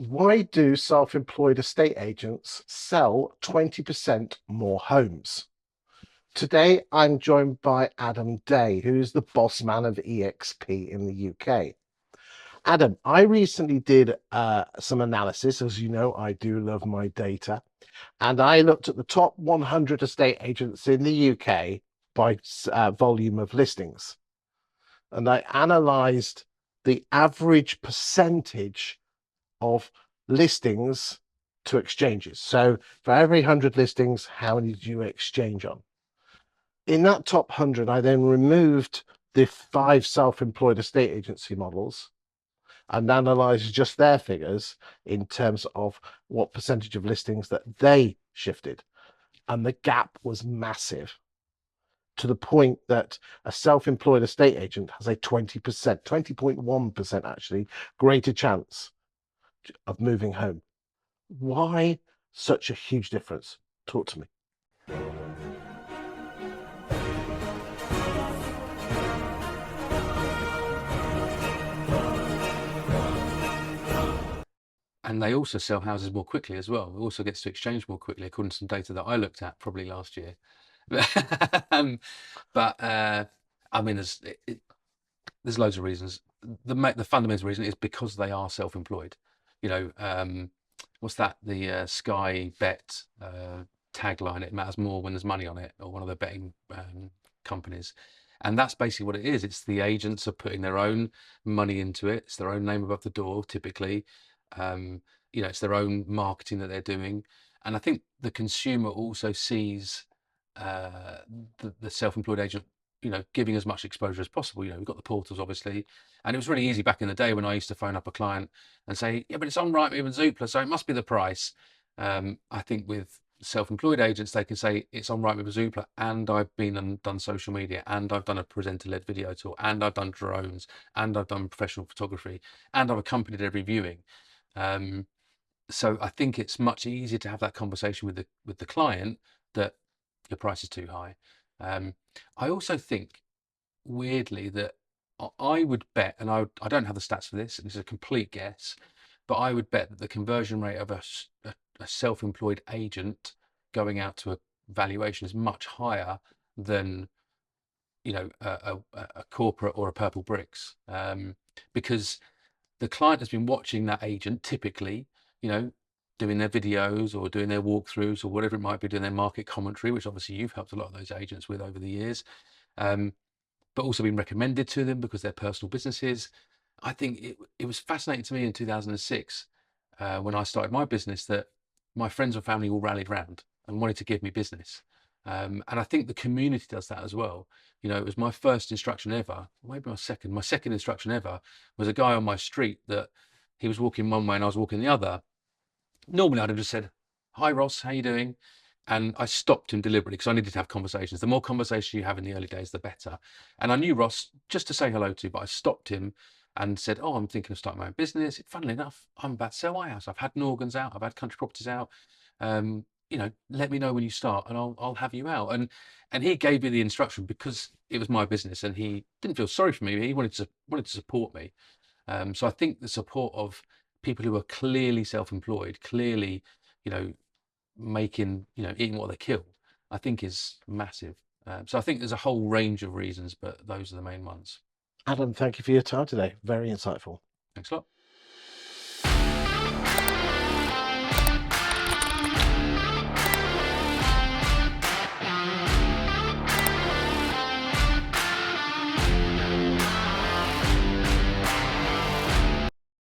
Why do self-employed estate agents sell 20% more homes? Today, I'm joined by Adam Day, who is the boss man of EXP in the UK. Adam, I recently did some analysis. As you know, I do love my data. And I looked at the top 100 estate agents in the UK by volume of listings. And I analysed the average percentage of listings to exchanges. So for every 100 listings, how many do you exchange on? In that top 100, I then removed the 5 self-employed estate agency models and analysed just their figures in terms of what percentage of listings that they shifted. And the gap was massive, to the point that a self-employed estate agent has a 20%, 20.1% actually, greater chance of moving home. Why such a huge difference? Talk to me. And they also sell houses more quickly as well. It also gets to exchange more quickly, according to some data that I looked at probably last year. But I mean, there's loads of reasons. The fundamental reason is because they are self-employed. You know, what's that? The Sky Bet tagline: "It matters more when there's money on it," or one of the betting companies. And that's basically what it is. It's the agents are putting their own money into it. It's their own name above the door, typically. You know, it's their own marketing that they're doing. And I think the consumer also sees the self-employed agent, you know, giving as much exposure as possible. You know, we've got the portals, obviously, and it was really easy back in the day when I used to phone up a client and say, yeah, but it's on Rightmove and Zoopla, so it must be the price. I think with self-employed agents, they can say it's on Rightmove and Zoopla, and I've been and done social media, and I've done a presenter-led video tour, and I've done drones, and I've done professional photography, and I've accompanied every viewing. So I think it's much easier to have that conversation with the client that your price is too high. I also think, weirdly, that I would bet, and I don't have the stats for this, and this is a complete guess, but I would bet that the conversion rate of a self-employed agent going out to a valuation is much higher than, you know, a corporate or a Purple Bricks, because the client has been watching that agent, typically, you know, doing their videos or doing their walkthroughs or whatever it might be, doing their market commentary, which obviously you've helped a lot of those agents with over the years, but also been recommended to them because they're personal businesses. I think it was fascinating to me in 2006 when I started my business that my friends and family all rallied round and wanted to give me business. And I think the community does that as well. You know, it was my first instruction ever, maybe my second instruction ever was a guy on my street that he was walking one way and I was walking the other. Normally I'd have just said, hi Ross, how you doing? And I stopped him deliberately because I needed to have conversations. The more conversation you have in the early days, the better. And I knew Ross just to say hello to, but I stopped him and said, oh, I'm thinking of starting my own business. Funnily enough, I'm about to sell my house. I've had Norgans out, I've had country properties out. You know, let me know when you start and I'll have you out. And he gave me the instruction because it was my business and he didn't feel sorry for me. He wanted to support me. So I think the support of people who are clearly self-employed, clearly, you know, making, you know, eating what they kill, I think is massive. So I think there's a whole range of reasons, but those are the main ones. Adam, thank you for your time today. Very insightful. Thanks a lot.